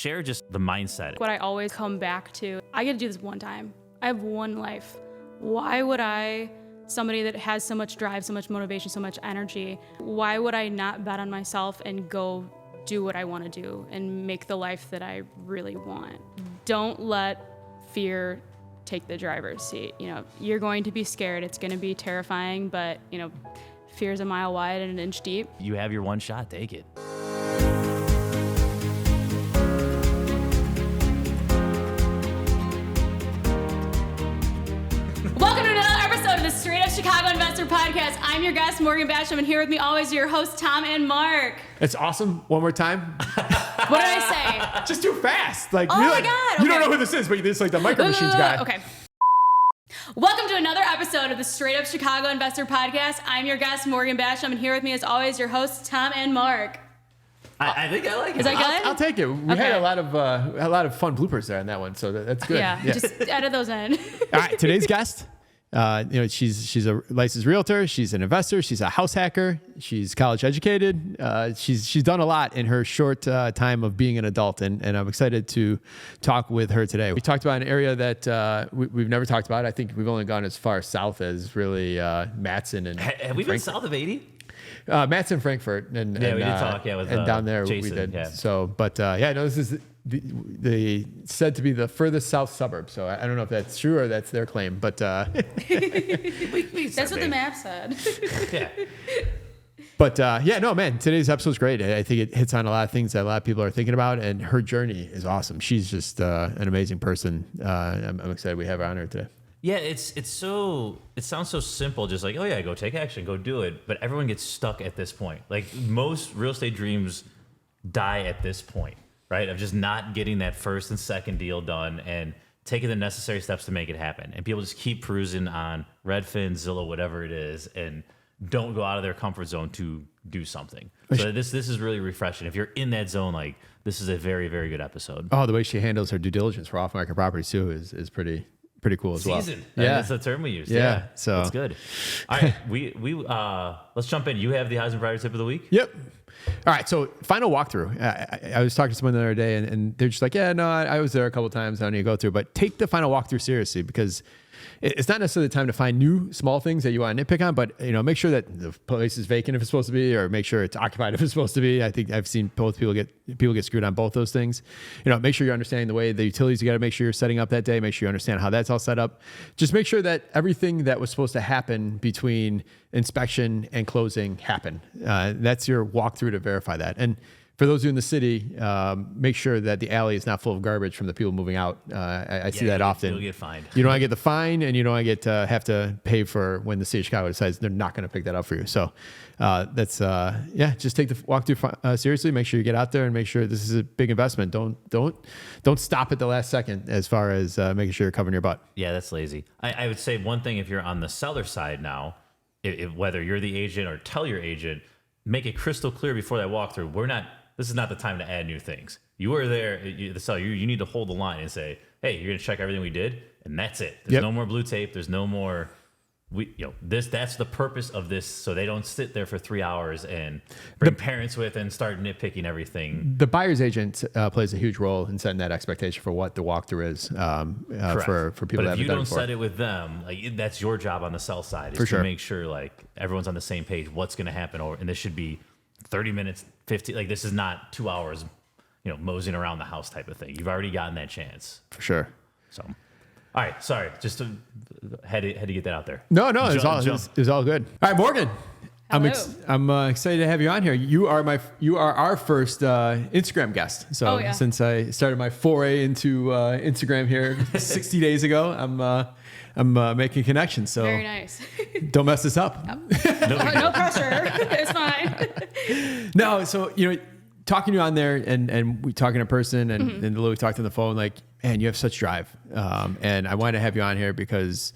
share just the mindset. What I always come back to, I get to do this one time. I have one life. Why would somebody that has so much drive, so much motivation, so much energy, why would I not bet on myself and go do what I want to do and make the life that I really want? Don't let fear take the driver's seat. You're going to be scared. It's going to be terrifying, but fear is a mile wide and an inch deep. You have your one shot, take it. Welcome to another episode of the Straight Up Chicago Investor Podcast. I'm your guest, Morgan Basham, and here with me always your hosts, Tom and Mark. It's awesome. One more time. What did I say? Just too fast. Like, oh my like, God. You don't know who this is, but it's like the Micro Machines guy. Okay. Welcome to another episode of the Straight Up Chicago Investor Podcast. I'm your guest, Morgan Basham, and here with me as always your hosts, Tom and Mark. I think I like it. Is that good? I'll take it. We had a lot of fun bloopers there on that one, so that's good. Yeah. Just edit those in. All right, today's guest. She's a licensed realtor. She's an investor. She's a house hacker. She's college educated. She's done a lot in her short time of being an adult, and I'm excited to talk with her today. We talked about an area that we've never talked about. I think we've only gone as far south as really Matson and have we been south of 80? Matson, Frankfurt, and we did talk. Yeah, with and down there Jason, we did. Yeah. So, but no, this is the said to be the furthest south suburb. So I don't know if that's true or that's their claim, but That's what the map said. Yeah. But no, man, today's episode's great. I think it hits on a lot of things that a lot of people are thinking about, and her journey is awesome. She's just an amazing person. I'm excited we have her on here today. Yeah, it sounds so simple, just like, oh yeah, go take action, go do it. But everyone gets stuck at this point. Like most real estate dreams die at this point, right? Of just not getting that first and second deal done and taking the necessary steps to make it happen. And people just keep cruising on Redfin, Zillow, whatever it is, and don't go out of their comfort zone to do something. So this is really refreshing. If you're in that zone, like this is a very, very good episode. Oh, the way she handles her due diligence for off-market properties too is pretty cool as well. Seasoned. Yeah, that's the term we use. Yeah, so that's good. All right, we let's jump in. You have the housing priority tip of the week. Yep. All right, so final walkthrough. I was talking to someone the other day, and they're just like, yeah, no, I was there a couple of times. I don't need to go through, but take the final walkthrough seriously, because it's not necessarily the time to find new small things that you want to nitpick on, but make sure that the place is vacant if it's supposed to be, or make sure it's occupied if it's supposed to be. I think I've seen both people get screwed on both those things. Make sure you're understanding the way the utilities you got to make sure you're setting up that day. Make sure you understand how that's all set up. Just make sure that everything that was supposed to happen between inspection and closing happened. That's your walkthrough to verify that. And for those of you in the city, make sure that the alley is not full of garbage from the people moving out. I see that often. You'll get fined. You don't want to get the fine, and you don't want to have to pay for when the city of Chicago decides they're not going to pick that up for you. So that's just take the walkthrough seriously. Make sure you get out there and make sure this is a big investment. Don't stop at the last second as far as making sure you're covering your butt. Yeah, that's lazy. I would say one thing, if you're on the seller side now, whether you're the agent or tell your agent, make it crystal clear before that walkthrough. This is not the time to add new things. You are there, the seller. You need to hold the line and say, "Hey, you're going to check everything we did, and that's it. There's no more blue tape. There's no more. That's the purpose of this, so they don't sit there for 3 hours and bring parents with and start nitpicking everything." The buyer's agent plays a huge role in setting that expectation for what the walkthrough is for people that haven't done it before. But if you don't set it with them, that's your job on the sell side, is to make sure everyone's on the same page. What's going to happen and this should be 30 minutes, 50. This is not 2 hours, moseying around the house type of thing. You've already gotten that chance. For sure. So, all right, sorry, had to get that out there. No, it was all good. All right, Morgan. Hello. I'm excited to have you on here. You are our first Instagram guest. So since I started my foray into Instagram here 60 days ago, I'm making connections. So very nice. Don't mess this up. No pressure. It's fine. No, so talking to you on there and we talking in person and then we talked on the phone, man, you have such drive. And I wanted to have you on here because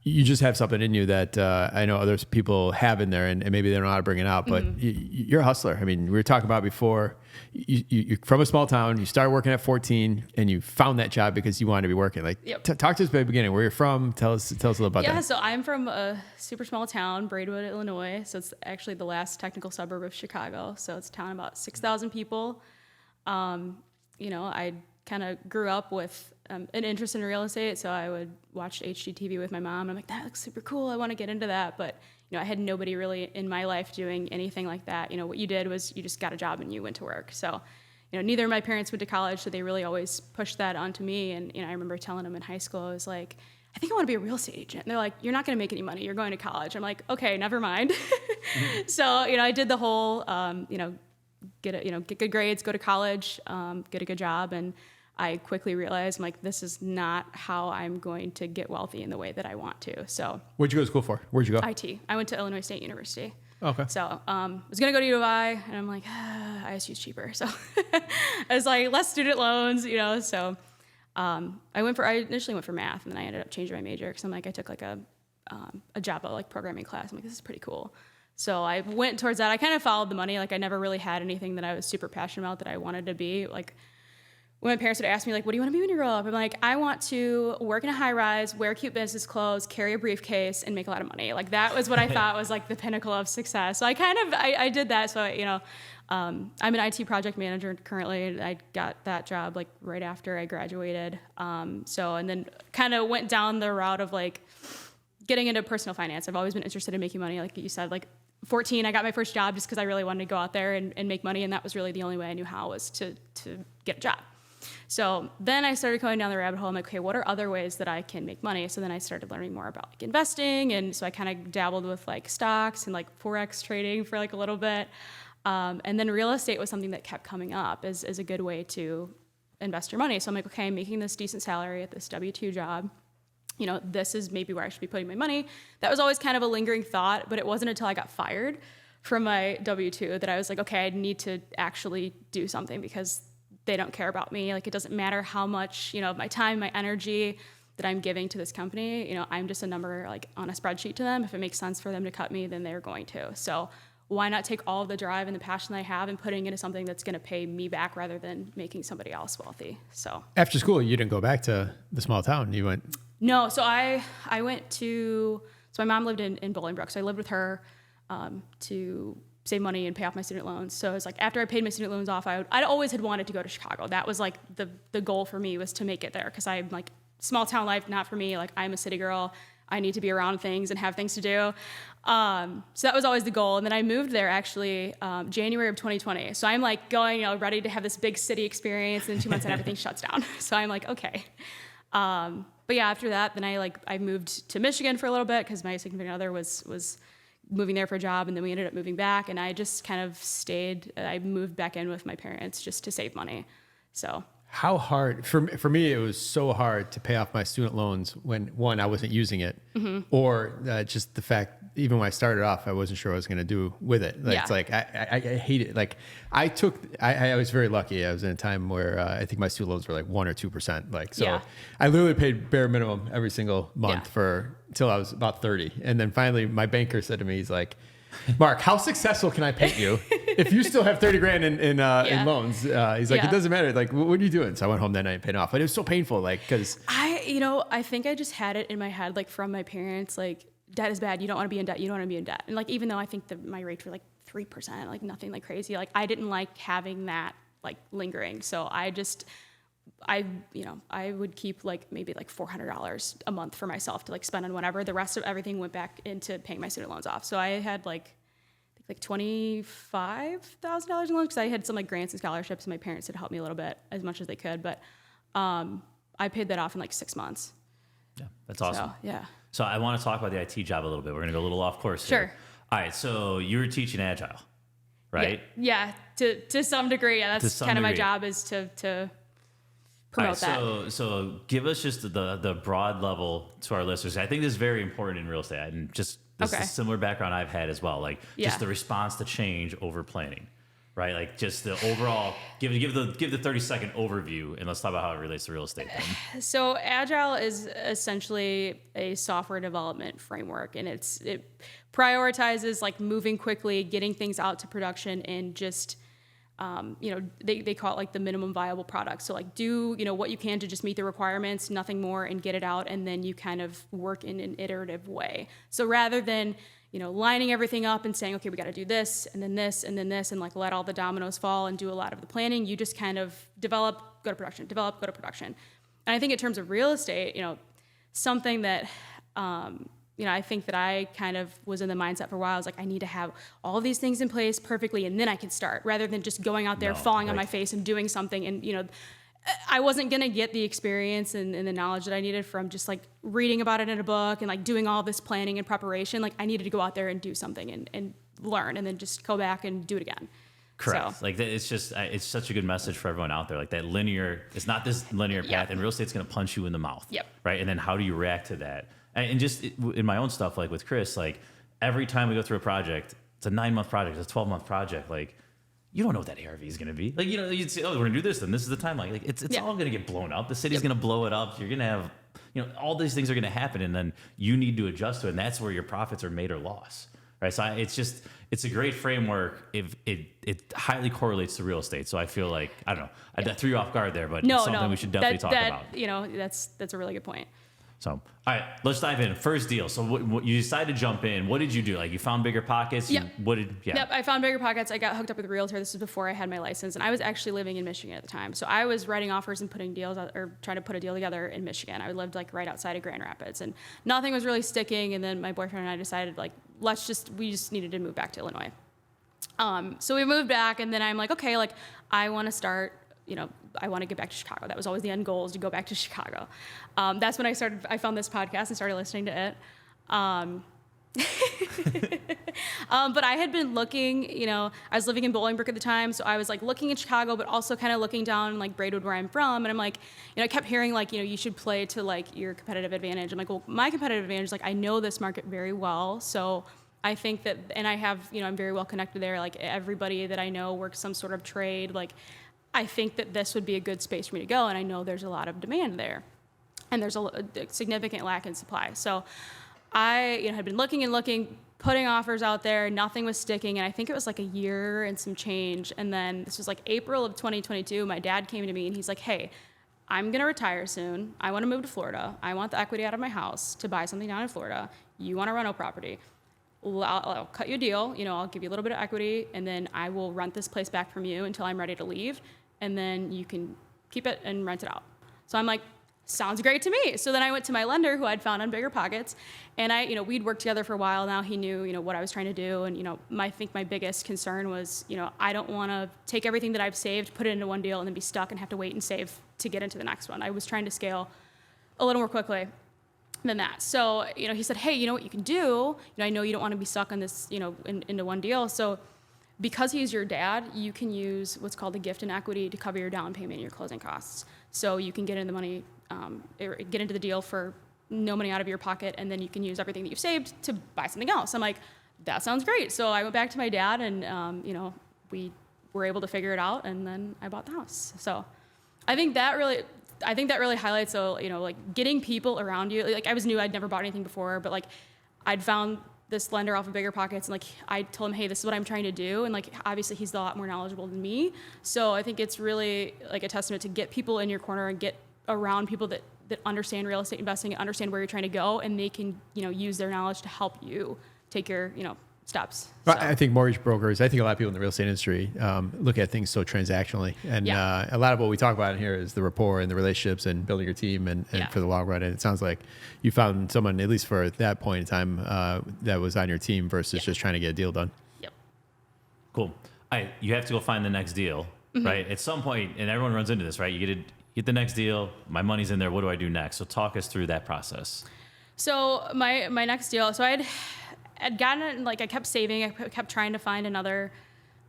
you just have something in you that I know other people have in there, and maybe they don't know how to bring it out, but you're a hustler. I mean, we were talking about before, you're from a small town, you started working at 14, and you found that job because you wanted to be working. Talk to us about the beginning, where you're from. Tell us a little about that. Yeah, so I'm from a super small town, Braidwood, Illinois. So it's actually the last technical suburb of Chicago. So it's a town about 6,000 people. I kind of grew up with an interest in real estate. So I would watch HGTV with my mom. I'm like, that looks super cool. I want to get into that. But, I had nobody really in my life doing anything like that. What you did was you just got a job and you went to work. So, neither of my parents went to college. So they really always pushed that onto me. And, I remember telling them in high school, I was like, I think I want to be a real estate agent. And they're like, you're not going to make any money. You're going to college. I'm like, okay, never mind. So, I did the whole, get good grades, go to college, get a good job. And I quickly realized, I'm like, this is not how I'm going to get wealthy in the way that I want to. So Where'd you go to school for? Where'd you go? IT. I went to Illinois State University. Okay. So I was going to go to U of I, and I'm like, ISU's cheaper. So I was like, less student loans, So I initially went for math, and then I ended up changing my major because I'm like, I took like a Java programming class. I'm like, this is pretty cool. So I went towards that. I kind of followed the money. Like I never really had anything that I was super passionate about that I wanted to be. Like when my parents would ask me, like, what do you want to be when you grow up? I'm like, I want to work in a high rise, wear cute business clothes, carry a briefcase, and make a lot of money. Like that was what I thought was like the pinnacle of success. So I did that. So, I'm an IT project manager currently. I got that job like right after I graduated. And then kind of went down the route of like getting into personal finance. I've always been interested in making money. Like you said, like 14, I got my first job just because I really wanted to go out there and make money. And that was really the only way I knew how was to get a job. So then I started going down the rabbit hole. I'm like, okay, what are other ways that I can make money? So then I started learning more about like investing. And so I kind of dabbled with like stocks and like Forex trading for like a little bit. And then real estate was something that kept coming up as a good way to invest your money. So I'm like, okay, I'm making this decent salary at this W-2 job. This is maybe where I should be putting my money. That was always kind of a lingering thought, but it wasn't until I got fired from my W-2 that I was like, okay, I need to actually do something because they don't care about me. Like it doesn't matter how much, my time, my energy that I'm giving to this company, I'm just a number like on a spreadsheet to them. If it makes sense for them to cut me, then they're going to. So why not take all of the drive and the passion that I have and putting it into something that's going to pay me back rather than making somebody else wealthy? So After school, you didn't go back to the small town. You went. No. So I went to, so my mom lived in Bolingbrook. So I lived with her to save money and pay off my student loans. So it's like after I paid my student loans off, I always had wanted to go to Chicago. That was like the goal for me was to make it there because I'm like small town life, not for me. Like I'm a city girl. I need to be around things and have things to do. So that was always the goal. And then I moved there actually January of 2020. So I'm like going, ready to have this big city experience. And in 2 months and everything shuts down. So I'm like, okay. But yeah, after that, then I moved to Michigan for a little bit because my significant other was moving there for a job, and then we ended up moving back, and I just kind of stayed. I moved back in with my parents just to save money. So How hard for me? It was so hard to pay off my student loans when one, I wasn't using it, or just the fact even when I started off, I wasn't sure what I was going to do with it. Like, Yeah. It's like I hate it. Like I was very lucky. I was in a time where I think my student loans were like 1 or 2%. Like so, Yeah. I literally paid bare minimum every single month Yeah. till I was about 30, and then finally my banker said to me, he's like, Mark, how successful can I paint you if you still have 30 grand in loans? He's like, Yeah. it doesn't matter. Like, what are you doing? So I went home that night and paid it off. But it was so painful, like, because I think I just had it in my head, like from my parents, like debt is bad. You don't want to be in debt. You don't want to be in debt. And like, even though I think my rates were like 3%, like nothing like crazy, like I didn't like having that like lingering. So I would keep like maybe like $400 a month for myself to like spend on whatever. The rest of everything went back into paying my student loans off. So I had like $25,000 in loans because I had some like grants and scholarships, and my parents had helped me a little bit as much as they could. But I paid that off in like 6 months. Yeah, that's awesome. So, yeah. So I want to talk about the IT job a little bit. We're going to go a little off course Sure. here. All right, so you were teaching Agile, right? Yeah, to some degree. Yeah, that's some kind of my degree. job is to All promote right, that. so give us just the broad level to our listeners. I think this is very important in real estate, and just this Okay. is a similar background I've had as well. Like Yeah. just the response to change over planning, right? Like just the overall give the 30-second overview, and let's talk about how it relates to real estate. Then. So Agile is essentially a software development framework, and it prioritizes like moving quickly, getting things out to production, and just they call it like the minimum viable product. So like do what you can to just meet the requirements, nothing more, and get it out, and then you kind of work in an iterative way. So rather than lining everything up and saying, okay, we got to do this and then this and then this, and like let all the dominoes fall and do a lot of the planning. You just kind of develop, go to production, develop, go to production. And I think in terms of real estate, something that, I think that I kind of was in the mindset for a while. I was like, I need to have all of these things in place perfectly, and then I can start, rather than just going out there, falling on my face and doing something. And, I wasn't going to get the experience and the knowledge that I needed from just like reading about it in a book and like doing all this planning and preparation. Like I needed to go out there and do something and learn, and then just go back and do it again. Correct. So. Like it's just, it's such a good message for everyone out there. Like that linear, it's not this linear path, and real estate's going to punch you in the mouth. Yep. Right. And then how do you react to that? And just in my own stuff, like with Chris, like every time we go through a project, it's a 9-month project, it's a 12-month project. Like, you don't know what that ARV is going to be. Like, you'd say, oh, we're going to do this, and this is the timeline. Like, it's all going to get blown up. The city's going to blow it up. You're going to have, all these things are going to happen, and then you need to adjust to it, and that's where your profits are made or lost. Right? So it's a great framework. If it highly correlates to real estate. So I feel like, I don't know, I threw you off guard there, but it's something we should definitely talk about. That's a really good point. So, all right, let's dive in. First deal. So what you decided to jump in. What did you do? Like you found bigger pockets? Yep. Yep, I found bigger pockets. I got hooked up with a realtor. This was before I had my license, and I was actually living in Michigan at the time. So I was writing offers and putting deals out, or trying to put a deal together in Michigan. I lived like right outside of Grand Rapids, and nothing was really sticking. And then my boyfriend and I decided like, we just needed to move back to Illinois. So we moved back, and then I'm like, okay, like I want to start, I want to get back to Chicago. That was always the end goal, is to go back to Chicago. That's when I found this podcast and started listening to it. But I had been looking, I was living in Bolingbrook at the time. So I was like looking at Chicago, but also kind of looking down like Braidwood, where I'm from. And I'm like, I kept hearing like, you should play to like your competitive advantage. I'm like, well, my competitive advantage is like, I know this market very well. So I think that, and I have, I'm very well connected there. Like everybody that I know works some sort of trade. Like, I think that this would be a good space for me to go, and I know there's a lot of demand there, and there's a significant lack in supply. So I had been looking and looking, putting offers out there, nothing was sticking, and I think it was like a year and some change. And then this was like April of 2022, my dad came to me and he's like, hey, I'm gonna retire soon. I wanna move to Florida. I want the equity out of my house to buy something down in Florida. You want a rental property. I'll cut you a deal, I'll give you a little bit of equity, and then I will rent this place back from you until I'm ready to leave, and then you can keep it and rent it out. So I'm like, sounds great to me. So then I went to my lender, who I'd found on Bigger Pockets, and we'd worked together for a while now. He knew, what I was trying to do, and I think my biggest concern was, I don't want to take everything that I've saved, put it into one deal, and then be stuck and have to wait and save to get into the next one. I was trying to scale a little more quickly than that. So, he said, hey, you know what you can do? I know you don't want to be stuck on this, into one deal. So because he's your dad, you can use what's called a gift and equity to cover your down payment and your closing costs. So you can get in the money, get into the deal for no money out of your pocket, and then you can use everything that you've saved to buy something else. I'm like, that sounds great. So I went back to my dad, and we were able to figure it out, and then I bought the house. So I think that really highlights, like getting people around you. Like I was new, I'd never bought anything before, but like I'd found this lender off of Bigger Pockets, and like I told him, hey, this is what I'm trying to do, and like obviously he's a lot more knowledgeable than me. So I think it's really like a testament to get people in your corner and get around people that understand real estate investing and understand where you're trying to go, and they can use their knowledge to help you take your steps. So. I think mortgage brokers, I think a lot of people in the real estate industry look at things so transactionally. And a lot of what we talk about in here is the rapport and the relationships and building your team and for the long run. And it sounds like you found someone, at least for that point in time, that was on your team versus just trying to get a deal done. Yep. Cool. You have to go find the next deal, right? At some point, and everyone runs into this, right? You get the next deal. My money's in there. What do I do next? So talk us through that process. So my next deal, so I'd gotten it, like I kept saving, I kept trying to find another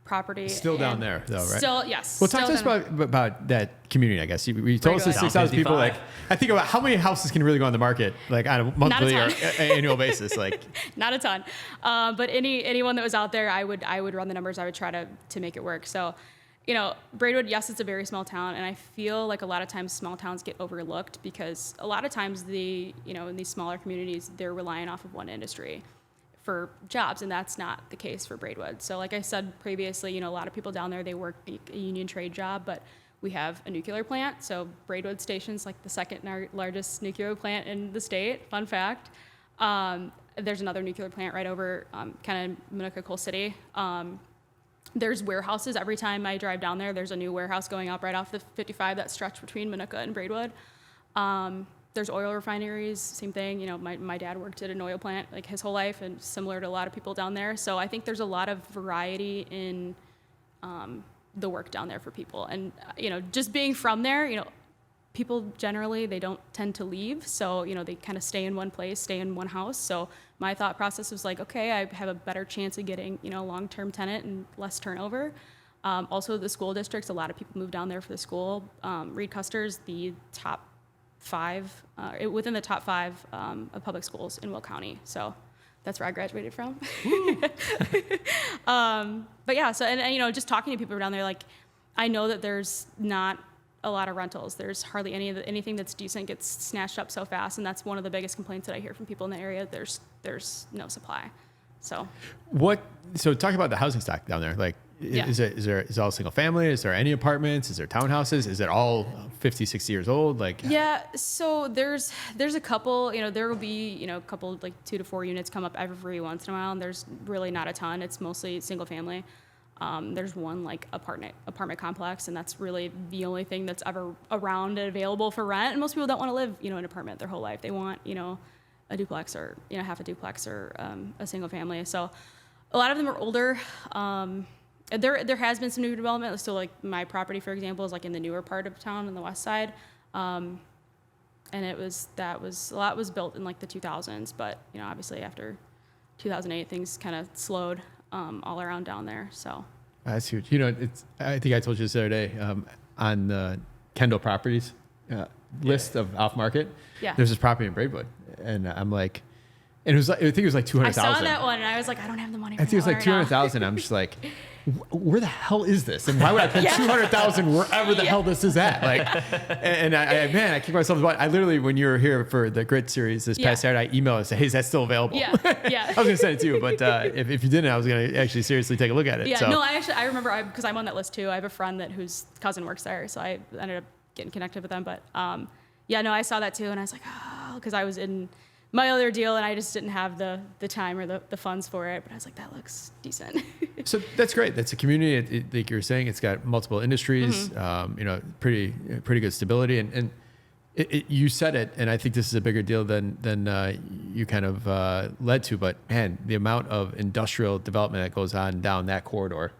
property. Still down there though, right? Still, yes. Well, talk to us about that community, I guess. You told us there's 6,000 people. Like, I think about how many houses can really go on the market, like on a monthly or annual basis. Like, not a ton. But anyone that was out there, I would run the numbers. I would try to make it work. So, Braidwood, yes, it's a very small town, and I feel like a lot of times small towns get overlooked because a lot of times in these smaller communities, they're relying off of one industry for jobs, and that's not the case for Braidwood. So like I said previously, a lot of people down there, they work a union trade job, but we have a nuclear plant. So Braidwood Station's like the second largest nuclear plant in the state, fun fact. there's another nuclear plant right over kind of Minooka, Coal City. There's warehouses. Every time I drive down there, there's a new warehouse going up right off the 55 that stretch between Minooka and Braidwood. There's oil refineries, same thing. You know, my dad worked at an oil plant like his whole life, and similar to a lot of people down there. So I think there's a lot of variety in the work down there for people. And, you know, just being from there, you know, people generally, they don't tend to leave. So, you know, they kind of stay in one place, stay in one house. So my thought process was like, okay, I have a better chance of getting, you know, a long-term tenant and less turnover. Also, the school districts, a lot of people move down there for the school. Reed Custer's the top 5, within the top 5 of public schools in Will County. So that's where I graduated from. But yeah, so, and, you know, just talking to people down there, like, I know that there's not a lot of rentals. There's hardly anything that's decent gets snatched up so fast, and that's one of the biggest complaints that I hear from people in the area. There's no supply. So talk about the housing stock down there. Like, Yeah. is it all single family? Is there any apartments? Is there townhouses? Is it all 50, 60 years old? Like, yeah, so there's a couple, you know, there will be, you know, a couple like 2 to 4 units come up every once in a while, and there's really not a ton. It's mostly single family. There's one like apartment complex, and that's really the only thing that's ever around and available for rent. And most people don't want to live, you know, in an apartment their whole life. They want, you know, a duplex or, you know, half a duplex or a single family. So a lot of them are older. There has been some new development. So like my property, for example, is like in the newer part of town on the west side. And a lot was built in like the 2000s, but, you know, obviously after 2008, things kind of slowed all around down there. So that's huge. You know, I think I told you this the other day on the Kendall Properties list of off market. Yeah. There's this property in Braidwood, and I'm like, and it was like, I think it was like 200,000. I saw that one, and I was like, I don't have the money for I think it was like that one right now. 200,000. I'm just like, where the hell is this? And why would I pay 200,000 wherever the hell this is at? Like, and I kick myself. I literally, when you were here for the Grit series this past Saturday, I emailed and said, hey, is that still available? Yeah. I was going to send it to you, but if you didn't, I was going to actually seriously take a look at it. Yeah, so. no, I remember, because I'm on that list too. I have a friend whose cousin works there, so I ended up getting connected with them. But I saw that too, and I was like, oh, because I was in my other deal, and I just didn't have the time or the funds for it. But I was like, that looks decent. So that's great. That's a community. Like you were saying, it's got multiple industries. You know, pretty good stability. And you said it, and I think this is a bigger deal than you kind of led to. But man, the amount of industrial development that goes on down that corridor,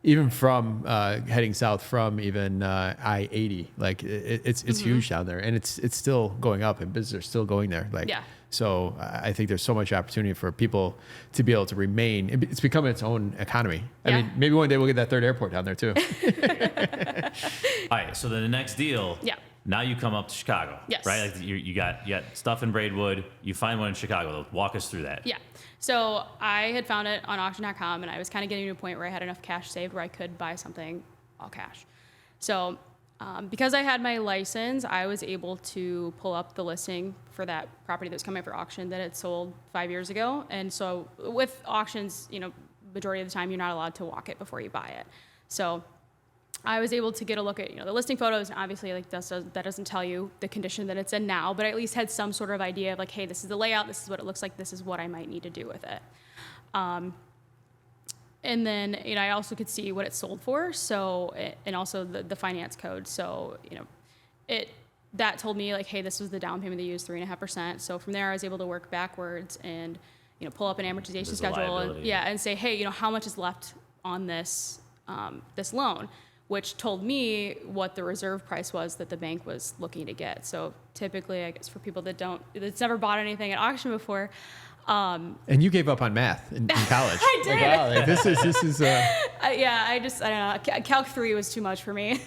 even from heading south from even I-80, like it's huge down there, and it's still going up, and businesses are still going there. Like, Yeah. So I think there's so much opportunity for people to be able to remain. It's becoming its own economy. I mean, maybe one day we'll get that third airport down there too. All right, so then the next deal. Yeah. Now you come up to Chicago. Yes. Right? Like you got stuff in Braidwood. You find one in Chicago. Walk us through that. Yeah. So I had found it on auction.com, and I was kind of getting to a point where I had enough cash saved where I could buy something all cash. So because I had my license, I was able to pull up the listing for that property that was coming up for auction that had sold 5 years ago. And so with auctions, you know, majority of the time you're not allowed to walk it before you buy it. So I was able to get a look at, you know, the listing photos, and obviously like that doesn't tell you the condition that it's in now, but I at least had some sort of idea of like, hey, this is the layout, this is what it looks like, this is what I might need to do with it. And then, you know, I also could see what it sold for. So, and also the finance code. So, you know, that told me like, hey, this was the down payment they used, 3.5%. So from there, I was able to work backwards and, you know, pull up an amortization schedule and say, hey, you know, how much is left on this loan, which told me what the reserve price was that the bank was looking to get. So typically, I guess for people that's never bought anything at auction before. And you gave up on math in college. I did. Like, wow, like this is. I don't know. Calc 3 was too much for me.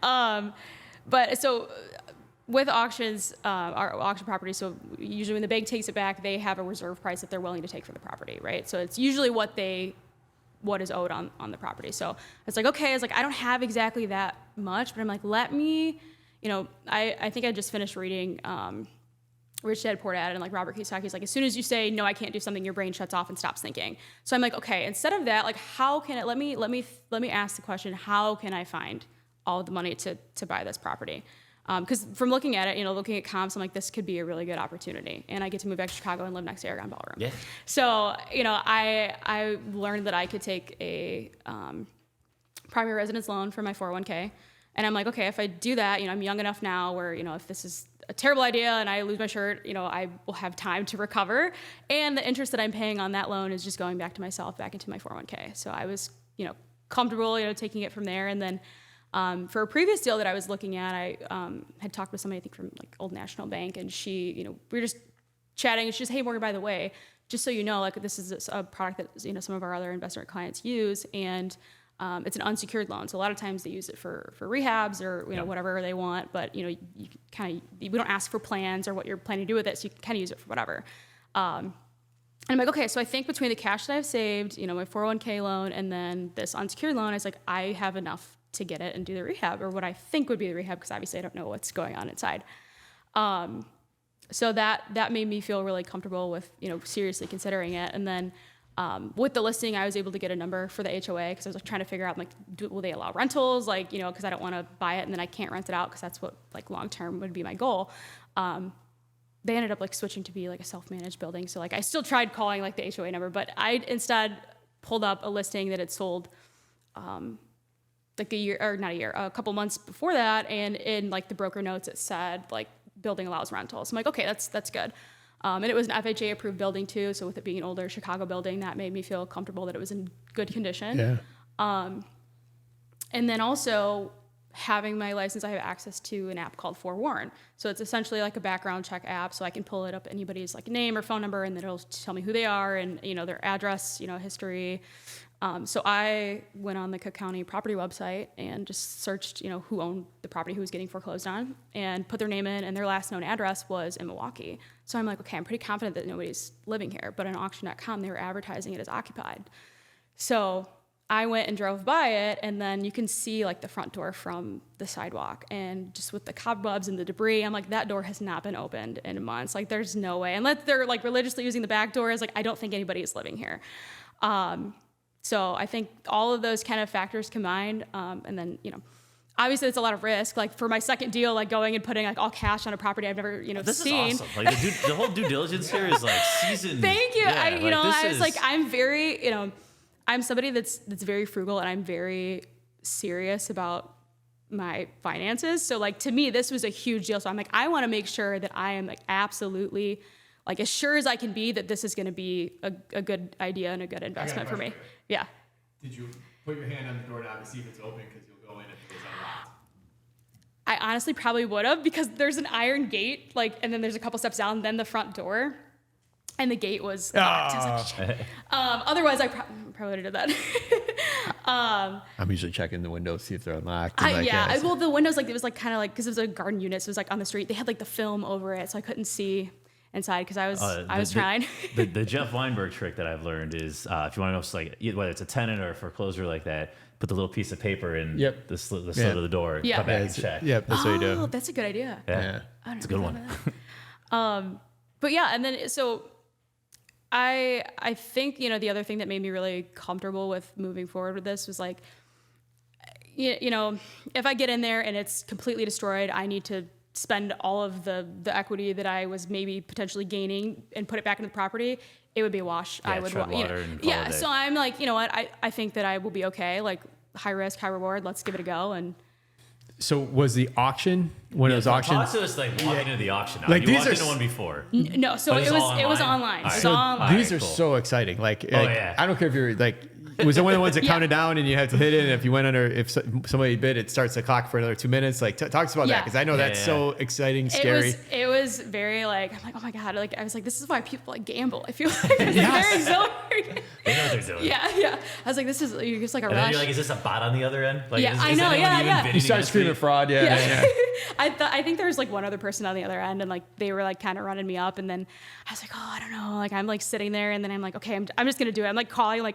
But so with auctions, our auction properties, so usually when the bank takes it back, they have a reserve price that they're willing to take for the property, right? So it's usually what is owed on the property. So it's like, okay, it's like, I don't have exactly that much, but I'm like, let me, you know, I think I just finished reading Rich Dad Poor Dad, and like Robert Kiyosaki's like, as soon as you say no, I can't do something, your brain shuts off and stops thinking. So I'm like, okay, instead of that, like, how can it? Let me ask the question: how can I find all the money to buy this property? Because from looking at it, looking at comps, I'm like, this could be a really good opportunity. And I get to move back to Chicago and live next to Aragon Ballroom. Yeah. So, I learned that I could take a primary residence loan for my 401k. And I'm like, okay, if I do that, I'm young enough now where, if this is a terrible idea and I lose my shirt, I will have time to recover. And the interest that I'm paying on that loan is just going back to myself, back into my 401k. So I was, comfortable, taking it from there. And then for a previous deal that I was looking at, I had talked with somebody, I think from like Old National Bank, and she, we were just chatting, and she's, hey, Morgan, by the way, just so you know, like this is a product that, some of our other investment clients use, and it's an unsecured loan. So a lot of times they use it for rehabs or, whatever they want, but, you we don't ask for plans or what you're planning to do with it, so you can kind of use it for whatever. And I'm like, okay, so I think between the cash that I've saved, my 401k loan, and then this unsecured loan, I was like, I have enough to get it and do the rehab, or what I think would be the rehab, because obviously I don't know what's going on inside. So that made me feel really comfortable with, seriously considering it. And then with the listing, I was able to get a number for the HOA, because I was trying to figure out, will they allow rentals? Because I don't want to buy it and then I can't rent it out, because that's what long-term would be my goal. They ended up switching to be a self-managed building. So I still tried calling the HOA number, but I instead pulled up a listing that had sold a couple months before that, and in the broker notes it said building allows rentals. So I'm like, okay, that's good. And it was an FHA approved building too, so with it being an older Chicago building, that made me feel comfortable that it was in good condition. Yeah. And then also having my license, I have access to an app called Forewarn. So it's essentially a background check app, so I can pull it up anybody's name or phone number, and then it'll tell me who they are and their address, history. So I went on the Cook County property website and just searched, who owned the property, who was getting foreclosed on, and put their name in, and their last known address was in Milwaukee. So I'm like, okay, I'm pretty confident that nobody's living here. But on auction.com, they were advertising it as occupied. So I went and drove by it, and then you can see the front door from the sidewalk, and just with the cobwebs and the debris, I'm like, that door has not been opened in months. There's no way, unless they're religiously using the back doors. I don't think anybody is living here. So I think all of those kind of factors combined, and then, obviously it's a lot of risk. For my second deal, going and putting all cash on a property I've never, this seen. Is awesome. The whole due diligence here is seasoned. Thank you. Yeah, I'm very, I'm somebody that's very frugal, and I'm very serious about my finances. So to me, this was a huge deal. So I'm I want to make sure that I am absolutely as sure as I can be that this is going to be a good idea and a good investment for me. Yeah. Did you put your hand on the doorknob to see if it's open, because you'll go in if it's unlocked? I honestly probably would have, because there's an iron gate, and then there's a couple steps down, then the front door, and the gate was locked. I was shit. Otherwise, I probably would have done that. I'm usually checking the windows, see if they're unlocked. Well, the windows, it was kind of because it was a garden unit, so it was on the street. They had the film over it, so I couldn't see inside, because I was trying. The Jeff Weinberg trick that I've learned is if you want to know whether it's a tenant or a foreclosure like that, put the little piece of paper in the slit of the door, come back and check. Yep, that's what you do. Oh, that's a good idea. Yeah. It's a good one. But yeah, and then so I think the other thing that made me really comfortable with moving forward with this was if I get in there and it's completely destroyed, I need to spend all of the equity that I was maybe potentially gaining and put it back into the property. It would be a wash. Yeah, I would tread water and call it a day. So I'm what, I think that I will be okay. High risk, high reward. Let's give it a go. And so was the auction one of those auctions? Talk to us walking into the auction. Now. You walked into one before. No, so it was online. It was So online. These are so exciting. I don't care if you're was it one of the ones that counted down and you have to hit it? And if you went under, if somebody bid, it starts the clock for another 2 minutes. Talk to us about that, because I know that's so exciting, scary. It was very I'm oh my god, I was this is why people gamble. I feel very exhilarating. They know what they're doing. Yeah. I was this is you're just a and rush. Then you're is this a bot on the other end? I know. Yeah. You start screaming fraud. Yeah. I think there was one other person on the other end, and they were kind of running me up, and then I was oh, I don't know. I'm sitting there, and then I'm okay, I'm just gonna do it. I'm calling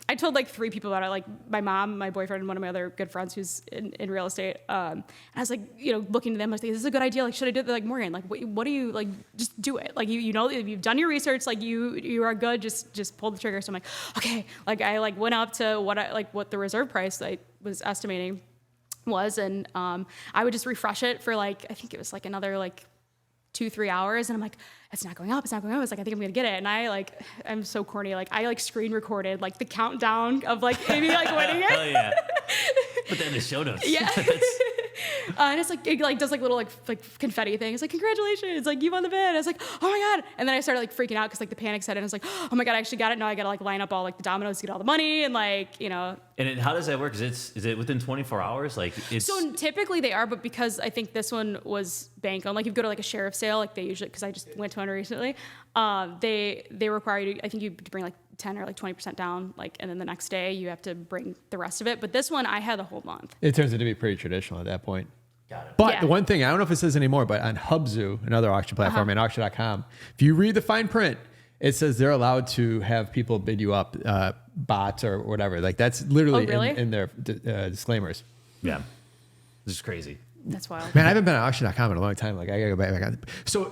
I told 3 people about it, my mom, my boyfriend, and one of my other good friends who's in real estate. And I was looking to them, this is a good idea. Should I do it? They're Morgan, what do you just do it. You've done your research. You are good. Just pull the trigger. So I'm okay. I went up to what the reserve price I was estimating. was. And I would just refresh it for like, I think it was like another like 2-3 hours. And I'm like, it's not going up. It's not going up. I was like, I think I'm going to get it. And I'm so corny. Like I like screen recorded like the countdown of like Amy like winning it. Hell yeah. Put that in the show notes. Yeah. And it's like, it like does like little like confetti thing. It's like, congratulations, like you won the bid. I was like, oh my God. And then I started like freaking out because like the panic set in. I was like, oh my God, I actually got it. Now I got to like line up all like the dominoes to get all the money and like, you know. And how does that work? Is it within 24 hours? Like it's. So typically they are, but because I think this one was bank owned, like if you go to like a sheriff's sale, like they usually, because I just went to one recently, they require you to, I think you to bring like 10 or like 20% down, like, and then the next day you have to bring the rest of it. But this one I had the whole month. It turns out to be pretty traditional at that point. Got it. But Yeah. the one thing, I don't know if it says anymore, but on Hubzu, another auction platform, and auction.com, if you read the fine print, it says they're allowed to have people bid you up, bots or whatever. Like that's literally really? in their disclaimers. Yeah. This is crazy. That's wild. Man, I haven't been on auction.com in a long time. Like I gotta go back on. So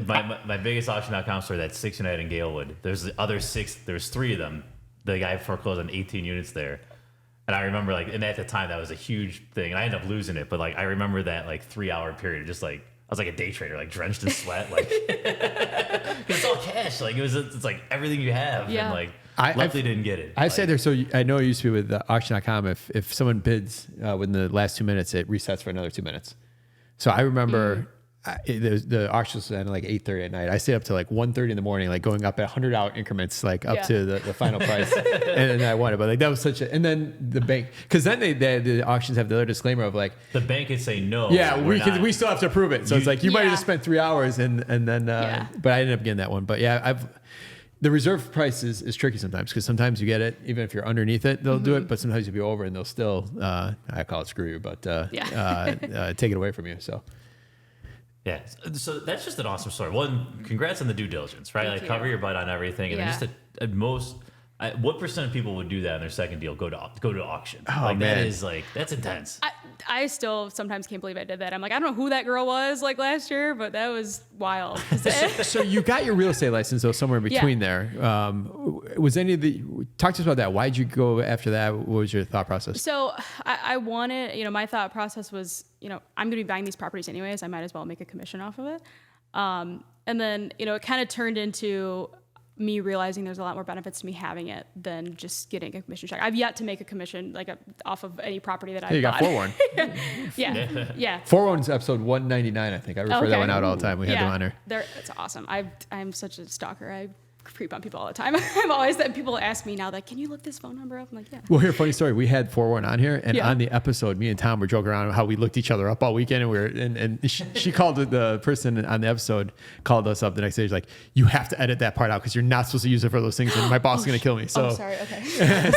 My biggest auction.com store, that 69 in Galewood. There's the other 6. There's 3 of them. The guy foreclosed on 18 units there. And I remember like, and at the time that was a huge thing. And I ended up losing it. But like, I remember that like 3-hour period, just like, I was like a day trader, like drenched in sweat. Like, it's all cash. Like it's like everything you have. Yeah. And like, I've- luckily didn't get it. I Like, said there, so I know it used to be with auction.com. If someone bids within the last 2 minutes, it resets for another 2 minutes. So I remember the auction was at like 8:30 at night. I stayed up to like 1:30 in the morning, like going up at $100 increments, like up Yeah. to the final price, and then I won it. But like that was such a, and then the bank, because then the auctions have the other disclaimer of like, the bank could say no. yeah, we're not. we still have to approve it. So it's like you might have Yeah. just spent 3 hours and then, Yeah. but I ended up getting that one. But yeah, the reserve price is tricky sometimes because sometimes you get it even if you're underneath it, they'll do it, but sometimes you'll be over and they'll still, I call it screw you, but take it away from you. So. Yeah, so that's just an awesome story. One, congrats on the due diligence, right? Thank like you. cover your butt on everything, and then Yeah. just at most, what percent of people would do that in their second deal? Go to auction. Oh, like man. that is like that's intense. I still sometimes can't believe I did that. I'm like, I don't know who that girl was like last year, but that was wild. So you got your real estate license though somewhere in between there. Was any of the talk to us about that? Why'd you go after that? What was your thought process? So I wanted, my thought process was, I'm going to be buying these properties anyways. I might as well make a commission off of it. And then, it kind of turned into me realizing there's a lot more benefits to me having it than just getting a commission check. I've yet to make a commission off of any property that I've Hey, you got bought. forewarned. Yeah. Forewarned's episode 199, I think. I refer that one out all the time. We had them on there. That's awesome. I'm such a stalker. I creep on people all the time. I'm always that people ask me now that, can you look this phone number up? I'm like, yeah. Well, here, funny story. We had forewarned on here, and Yeah. on the episode, me and Tom were joking around how we looked each other up all weekend, and she called the person on the episode called us up the next day. She's like, "You have to edit that part out because you're not supposed to use it for those things, and my boss is going to kill me." So, Sorry. Okay.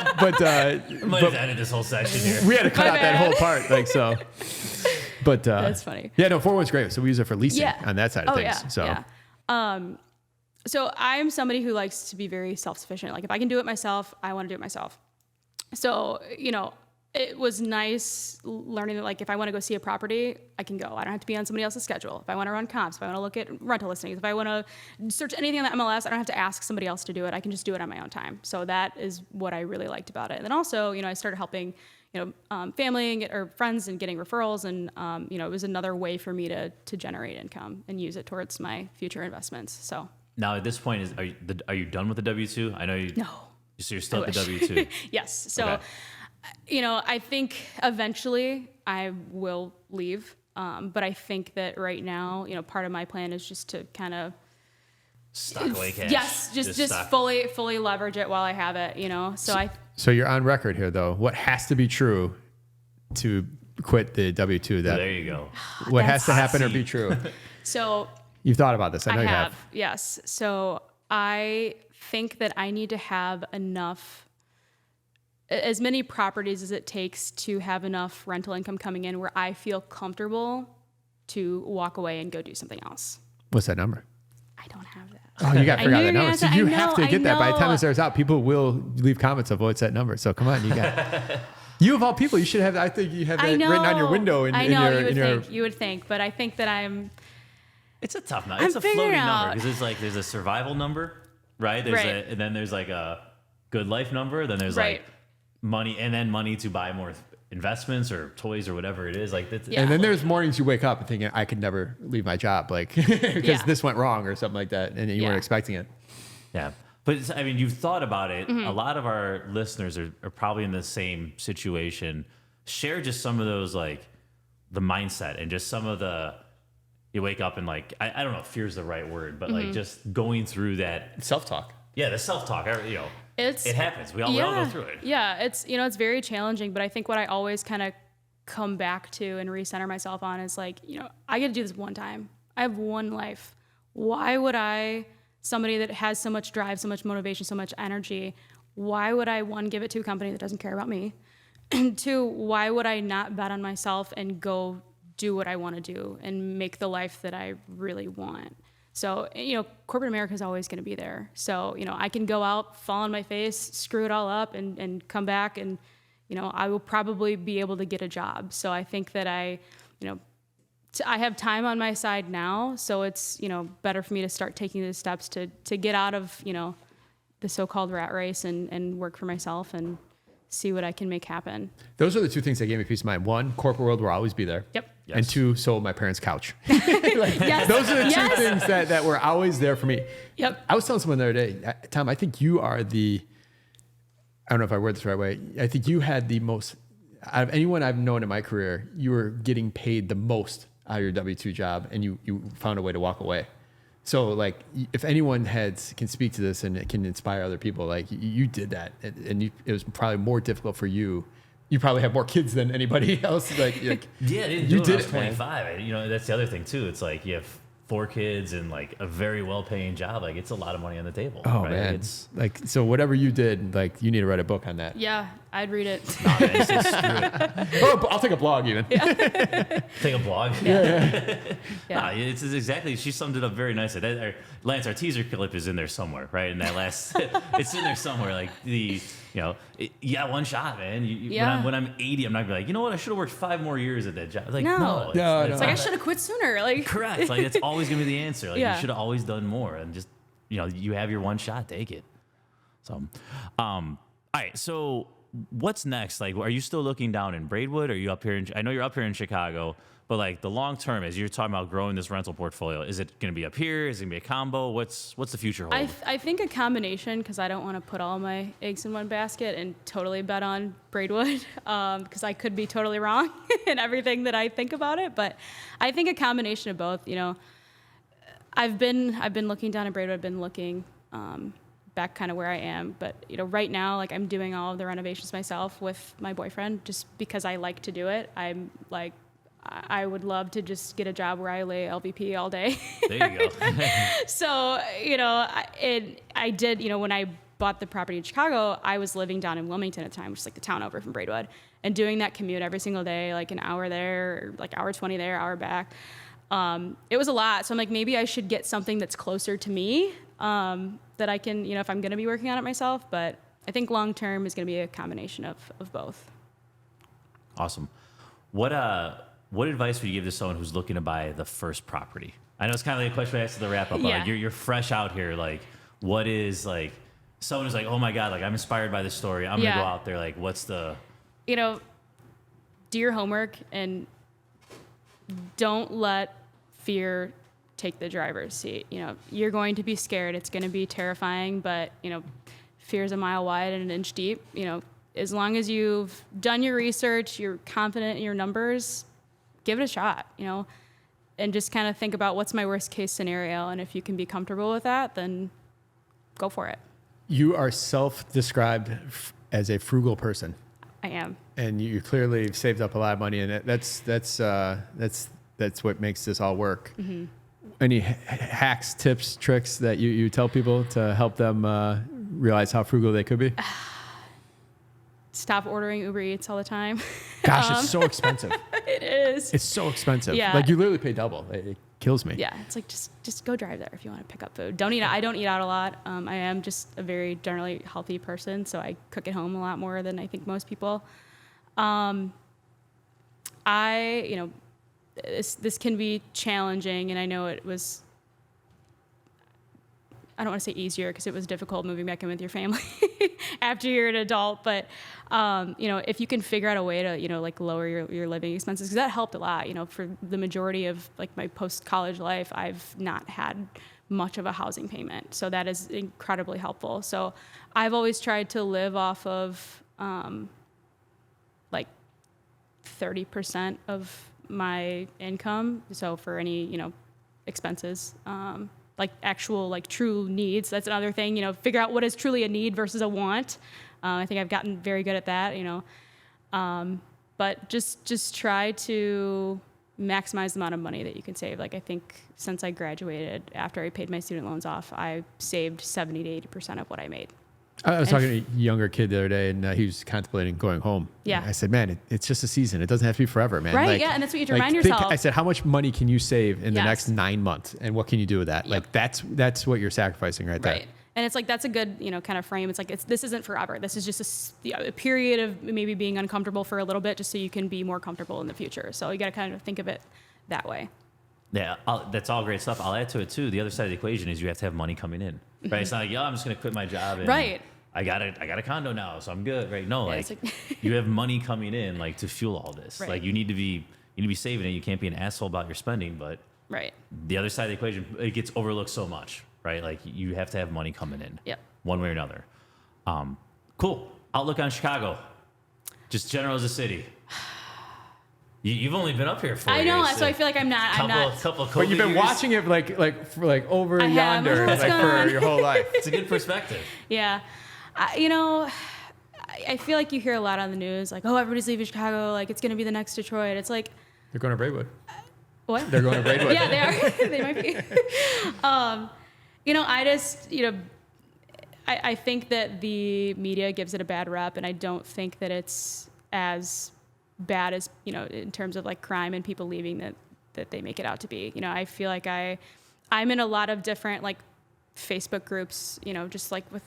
I might have ended this whole section here. we had to cut My out that bad. whole part, like so. But That's funny. Yeah, no, forewarned's great. So we use it for leasing Yeah. on that side of things. Yeah. So Yeah. So I'm somebody who likes to be very self-sufficient. Like if I can do it myself, I want to do it myself. So, it was nice learning that like if I want to go see a property, I can go. I don't have to be on somebody else's schedule. If I want to run comps, if I want to look at rental listings, if I want to search anything on the MLS, I don't have to ask somebody else to do it. I can just do it on my own time. So that is what I really liked about it. And then also, I started helping, family or friends and getting referrals. And, it was another way for me to generate income and use it towards my future investments. So. Now at this point, are you done with the W-2? I know you. No. So you're still I at the wish. W-2. Yes. So, Okay. I think eventually I will leave. But I think that right now, part of my plan is just to kind of Stock away cash. yes, just stock. fully leverage it while I have it. So you're on record here, though. What has to be true to quit the W-2? That There you go. what has to happen or seat. be true? So You've thought about this. I know you have. Yes. So I think that I need to have as many properties as it takes to have enough rental income coming in where I feel comfortable to walk away and go do something else. What's that number? I don't have that. Oh, you got to I figure out knew that you were number. So gonna you say- I have to know, get that. By the time I this airs out, people will leave comments of what's that number. So come on, you got. You of all people, you should have. I think you have that written on your window. You would think, but I think that I'm. It's a tough number. I'm It's a floating figuring number out. because there's a survival number, right? Right. And then there's like a good life number. Then there's Right. like money, and then money to buy more investments or toys or whatever it is. Like that's, Yeah. And then there's mornings you wake up and thinking, I could never leave my job, like because Yeah. this went wrong or something like that, and you Yeah. weren't expecting it. Yeah. But I mean, you've thought about it. A lot of our listeners are probably in the same situation. Share just some of those, like the mindset and just some of the, you wake up and like, I don't know if fear is the right word, but like just going through that. Self-talk. Yeah. The self-talk, It happens. We all go through it. Yeah, it's very challenging, but I think what I always kind of come back to and recenter myself on is like, I get to do this one time. I have one life. Why would somebody that has so much drive, so much motivation, so much energy, why would I, one, give it to a company that doesn't care about me? And two, why would I not bet on myself and go do what I want to do and make the life that I really want? So, corporate America is always going to be there. So, I can go out, fall on my face, screw it all up and come back and, I will probably be able to get a job. So I think that I have time on my side now. So it's, better for me to start taking the steps to get out of, the so-called rat race and work for myself and see what I can make happen. Those are the two things that gave me peace of mind. One, corporate world will always be there. Yep. Yes. And two, sold my parents' couch. Yes. Those are the two Yes. things that were always there for me. Yep. I was telling someone the other day, Tom, I think you are I don't know if I word this the right way. I think you had the most, out of anyone I've known in my career, you were getting paid the most out of your W-2 job, and you found a way to walk away. So like, if anyone can speak to this and it can inspire other people, like you did that, and it was probably more difficult for you. You probably have more kids than anybody else. Like yeah, I didn't you do it when I did was it, man. 25. That's the other thing too. It's like you have 4 kids and like a very well-paying job. Like it's a lot of money on the table. Oh right? man, It's so whatever you did, like you need to write a book on that. Yeah, I'd read it. oh, man, it's just screw it. Oh, I'll take a blog even. Take a blog. Yeah. Nah, it's exactly. She summed it up very nicely. Lance, our teaser clip is in there somewhere, right? And that last, it's in there somewhere. Like you got one shot, man. Yeah. When I'm 80, I'm not gonna be like, you know what? I should have worked 5 more years at that job. Like, No. No, it's It's like I not- should have quit sooner. Like Correct. Like it's always gonna be the answer. Like Yeah. you should have always done more, and just you have your one shot, take it. So, all right. So what's next? Like, are you still looking down in Braidwood? Are you up here? I know you're up here in Chicago, but like the long term, as you're talking about growing this rental portfolio, is it going to be up here? Is it going to be a combo? What's the future hold? I think a combination, because I don't want to put all my eggs in one basket and totally bet on Braidwood, because I could be totally wrong in everything that I think about it. But I think a combination of both. I've been looking down at Braidwood. I've been looking back kind of where I am, but right now, like I'm doing all of the renovations myself with my boyfriend, just because I like to do it. I'm like, I would love to just get a job where I lay LVP all day. There you go. So, I did, when I bought the property in Chicago, I was living down in Wilmington at the time, which is like the town over from Braidwood, and doing that commute every single day, like an hour there, like hour 20 there, hour back. It was a lot. So I'm like, maybe I should get something that's closer to me, that I can, if I'm going to be working on it myself. But I think long-term is going to be a combination of both. Awesome. What advice would you give to someone who's looking to buy the first property? I know it's kind of like a question I asked at the wrap up. Yeah. Like you're fresh out here. Like, what is like someone who's like, oh my God, like I'm inspired by this story. I'm gonna go out there. Like, what's the Do your homework and don't let fear take the driver's seat. You're going to be scared. It's going to be terrifying, but fear is a mile wide and an inch deep. As long as you've done your research, you're confident in your numbers, give it a shot, and just kind of think about what's my worst case scenario. And if you can be comfortable with that, then go for it. You are self-described as a frugal person, I am. and you clearly saved up a lot of money, and that's what makes this all work. Mm-hmm. Any hacks, tips, tricks that you tell people to help them realize how frugal they could be? Stop ordering Uber Eats all the time. Gosh, it's so expensive. It is. It's so expensive. Yeah. Like you literally pay double. It kills me. Yeah, it's like just go drive there if you want to pick up food. I don't eat out a lot. I am just a very generally healthy person, so I cook at home a lot more than I think most people. This can be challenging, and I know it was I don't want to say easier because it was difficult moving back in with your family after you're an adult. But, if you can figure out a way to, like lower your living expenses, because that helped a lot. For the majority of like my post-college life, I've not had much of a housing payment. So that is incredibly helpful. So I've always tried to live off of like 30% of my income. So for any, expenses, like actual, like true needs. That's another thing, figure out what is truly a need versus a want. I think I've gotten very good at that, but just try to maximize the amount of money that you can save. Like I think since I graduated, after I paid my student loans off, I saved 70 to 80% of what I made. I was talking to a younger kid the other day, and he was contemplating going home. Yeah. I said, man, it's just a season. It doesn't have to be forever, man. Right, yeah, and that's what you have to remind yourself. I said, how much money can you save in the Yes. next 9 months, and what can you do with that? Yep. Like, that's what you're sacrificing right there. Right. And it's like, that's a good, kind of frame. It's like, this isn't forever. This is just a period of maybe being uncomfortable for a little bit just so you can be more comfortable in the future. So you got to kind of think of it that way. Yeah, that's all great stuff. I'll add to it too. The other side of the equation is you have to have money coming in, right? It's not like, I'm just going to quit my job. And Right. I got a condo now, so I'm good, right? No, Yeah, like, it's like- you have money coming in, like to fuel all this. Right. Like you need to be saving it. You can't be an asshole about your spending, but Right. the other side of the equation, it gets overlooked so much, right? Like you have to have money coming in, Yep. one way or another. Cool. Outlook on Chicago, just general as a city. You've only been up here for. I know, so I feel like I'm not. Couple of But you've been years. watching it for over I have. yonder, What's like going for on? your whole life. It's a good perspective. Yeah. I feel like you hear a lot on the news, like, oh, everybody's leaving Chicago, like it's going to be the next Detroit. It's like, They're going to Braidwood. what? They're going to Braidwood. Yeah, they are. They might be. I think that the media gives it a bad rep, and I don't think that it's as bad as, in terms of like crime and people leaving that they make it out to be. I feel like I'm in a lot of different like Facebook groups, just like with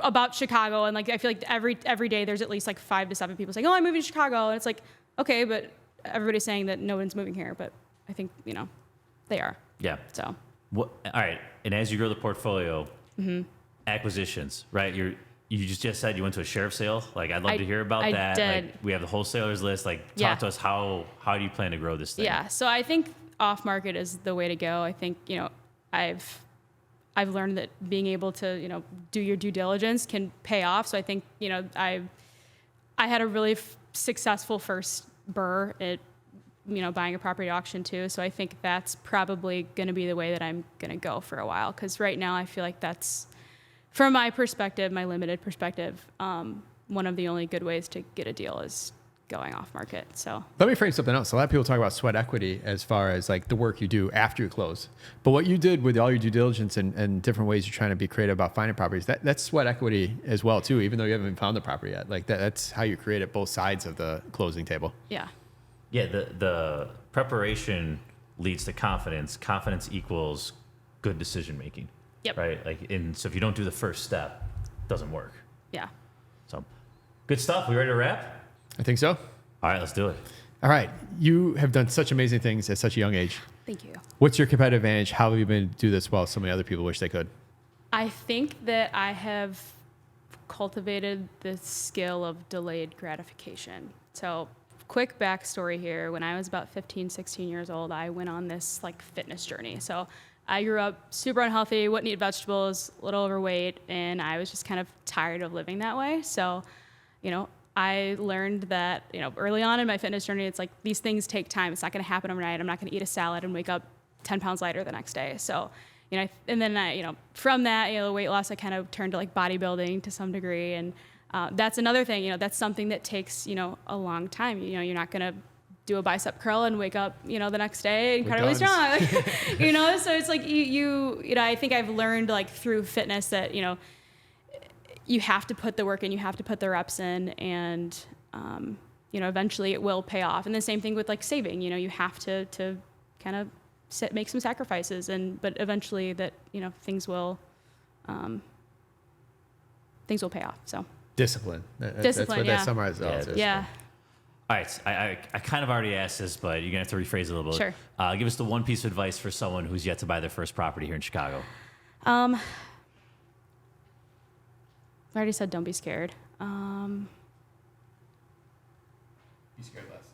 about Chicago, and like I feel like every day there's at least like 5 to 7 people saying, "Oh, I'm moving to Chicago," and it's like, okay, but everybody's saying that no one's moving here, but I think they are. Yeah. So. All right. And as you grow the portfolio, Mm-hmm. acquisitions, right? You just said you went to a sheriff's sale. Like, I'd love to hear about I that. did. Like, we have the wholesalers list. Like, talk Yeah. to us. How do you plan to grow this thing? Yeah, so I think off market is the way to go. I think I've learned that being able to do your due diligence can pay off. So I think I had a really successful first burr at buying a property at auction too. So I think that's probably going to be the way that I'm going to go for a while, because right now I feel like that's, from my perspective, my limited perspective, one of the only good ways to get a deal is going off market. So Let me frame something else. A lot of people talk about sweat equity as far as like the work you do after you close. But what you did with all your due diligence and different ways you're trying to be creative about finding properties, that's sweat equity as well too, even though you haven't even found the property yet. Like that's how you create it both sides of the closing table. yeah. Yeah. The preparation leads to confidence. Confidence equals good decision making. Yep. Right. Like, and so if you don't do the first step, it doesn't work. Yeah. So, good stuff. We ready to wrap? I think so. All right, let's do it. All right. You have done such amazing things at such a young age. Thank you. What's your competitive advantage? How have you been able to do this while so many other people wish they could? I think that I have cultivated the skill of delayed gratification. So, quick backstory here. When I was about 15, 16 years old, I went on this like fitness journey. So I grew up super unhealthy, wouldn't eat vegetables, a little overweight, and I was just kind of tired of living that way. So, I learned that, early on in my fitness journey, it's like these things take time. It's not going to happen overnight. I'm not going to eat a salad and wake up 10 pounds lighter the next day. So, and then I, from that, the weight loss, I kind of turned to like bodybuilding to some degree. And that's another thing, that's something that takes, a long time. You're not going to do a bicep curl and wake up, the next day incredibly strong. Like, so it's like I think I've learned like through fitness that, you have to put the work in, you have to put the reps in, and, eventually it will pay off. And the same thing with like saving, you have to kind of make some sacrifices, but eventually that, things will pay off. So Discipline. Discipline, That's what yeah. that summarizes all as. yeah. All right, I kind of already asked this, but you're going to have to rephrase it a little bit. Sure. Give us the one piece of advice for someone who's yet to buy their first property here in Chicago. I already said don't be scared. Be scared less.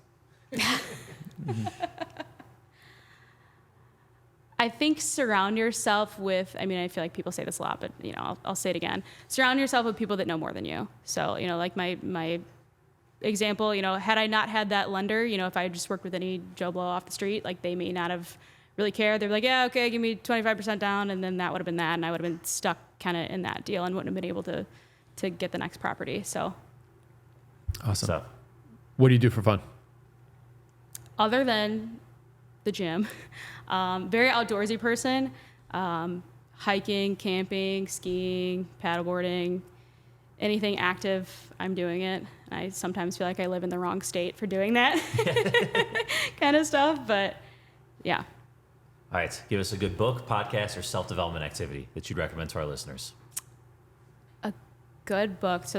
I think surround yourself with, I feel like people say this a lot, but I'll say it again. Surround yourself with people that know more than you. So, like my example, had I not had that lender, if I had just worked with any Joe Blow off the street, like they may not have really cared. They'd be like, yeah, okay, give me 25% down. And then that would have been that. And I would have been stuck kind of in that deal and wouldn't have been able to get the next property. So. Awesome. So, What do you do for fun? Other than the gym, very outdoorsy person, hiking, camping, skiing, paddleboarding, anything active, I'm doing it. I sometimes feel like I live in the wrong state for doing that kind of stuff, but yeah. all right, give us a good book, podcast, or self-development activity that you'd recommend to our listeners. A good book. So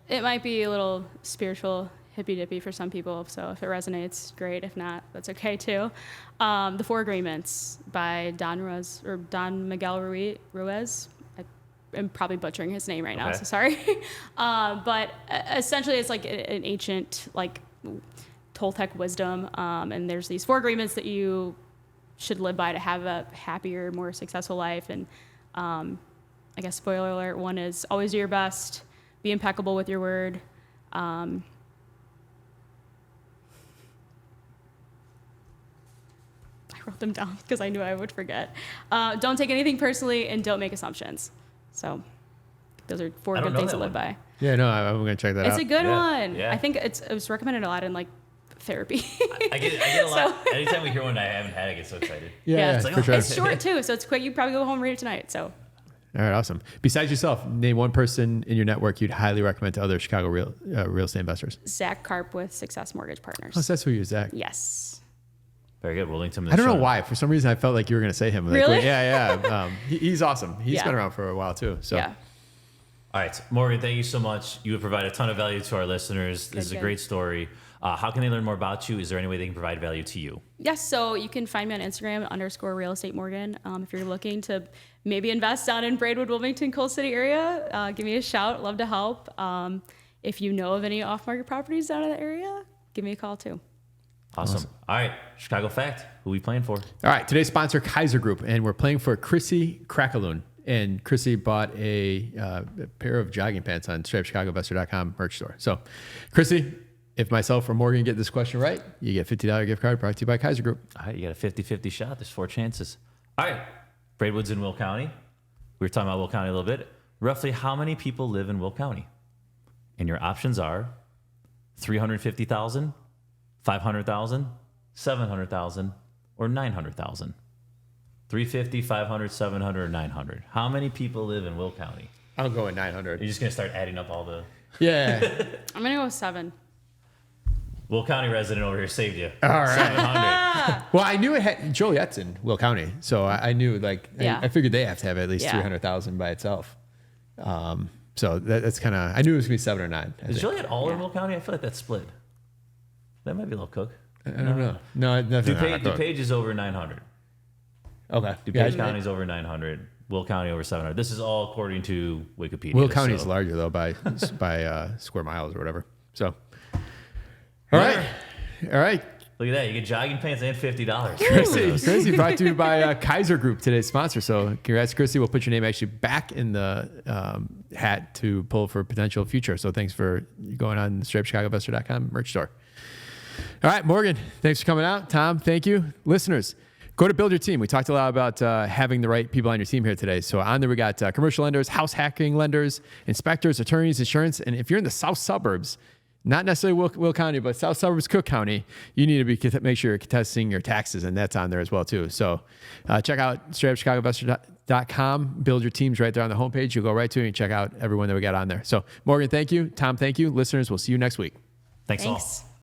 it might be a little spiritual, hippy-dippy for some people, so if it resonates, great. If not, that's okay too. The Four Agreements by Don Miguel Ruiz. I'm probably butchering his name right now, so sorry. But essentially, it's like an ancient, like, Toltec wisdom, and there's these 4 agreements that you should live by to have a happier, more successful life. And I guess, spoiler alert, one is always do your best, be impeccable with your word. I wrote them down because I knew I would forget. Don't take anything personally, and don't make assumptions. So those are 4 good things to live by. Yeah, no, I'm going to check that out. It's a good one. Yeah. I think it was recommended a lot in like therapy. I get a lot. Anytime we hear one I haven't had, I get so excited. Yeah, it's, for sure. It's short too, so it's quick. You probably go home and read it tonight. So. All right, awesome. Besides yourself, name one person in your network you'd highly recommend to other Chicago real estate investors. Zach Karp with Success Mortgage Partners. Oh, so that's who you're, Zach. Yes. Very good. We'll link to him in the I don't know show why. For some reason, I felt like you were going to say him. Like, Really? wait, yeah. He's awesome. He's Yeah. been around for a while too. So. Yeah. All right, Morgan, thank you so much. You have provided a ton of value to our listeners. This is a great story. How can they learn more about you? Is there any way they can provide value to you? Yes, so you can find me on Instagram, _real estate Morgan. If you're looking to maybe invest down in Braidwood, Wilmington, Coal City area, give me a shout. Love to help. If you know of any off-market properties down in the area, give me a call too. Awesome. All right, Chicago Fact. Who are we playing for? All right, today's sponsor, Kaiser Group, and we're playing for Chrissy Crackaloon. And Chrissy bought a pair of jogging pants on straightupchicagoinvestor.com merch store. So, Chrissy, if myself or Morgan get this question right, you get a $50 gift card brought to you by Kaiser Group. All right, you got a 50-50 shot. There's 4 chances. All right, Braidwood's in Will County. We were talking about Will County a little bit. Roughly how many people live in Will County? And your options are 350,000, 500,000, 700,000, or 900,000. 350, 500, 700, or 900. How many people live in Will County? I'll go with 900. You're just going to start adding up all the... Yeah. I'm going to go with 7. Will County resident over here saved you. All right. 700. Well, I knew it had Joliet's in Will County, so I knew I figured they have to have at least 300,000 by itself. So that's kind of, I knew it was gonna be 7 or 9. Is Joliet all in Will County? I feel like that's split. That might be a little cook. I don't know. No, nothing. DuPage is over 900. Okay. DuPage County's over 900. Will County over 700. This is all according to Wikipedia. Will County is larger though by square miles or whatever. So, all right. Look at that. You get jogging pants and $50. Chrissy brought to you by Kaiser Group, today's sponsor. So congrats, Chrissy. We'll put your name actually back in the hat to pull for potential future. So thanks for going on straightupchicagoinvestor.com merch store. All right, Morgan, thanks for coming out. Tom, thank you. Listeners, go to Build Your Team. We talked a lot about having the right people on your team here today. So on there, we got commercial lenders, house hacking lenders, inspectors, attorneys, insurance. And if you're in the south suburbs, not necessarily Will County, but south suburbs, Cook County, you need to make sure you're contesting your taxes, and that's on there as well too. So check out straightupchicagoinvestor.com. Build Your Teams right there on the homepage. You'll go right to it and check out everyone that we got on there. So Morgan, thank you. Tom, thank you. Listeners, we'll see you next week. Thanks. All.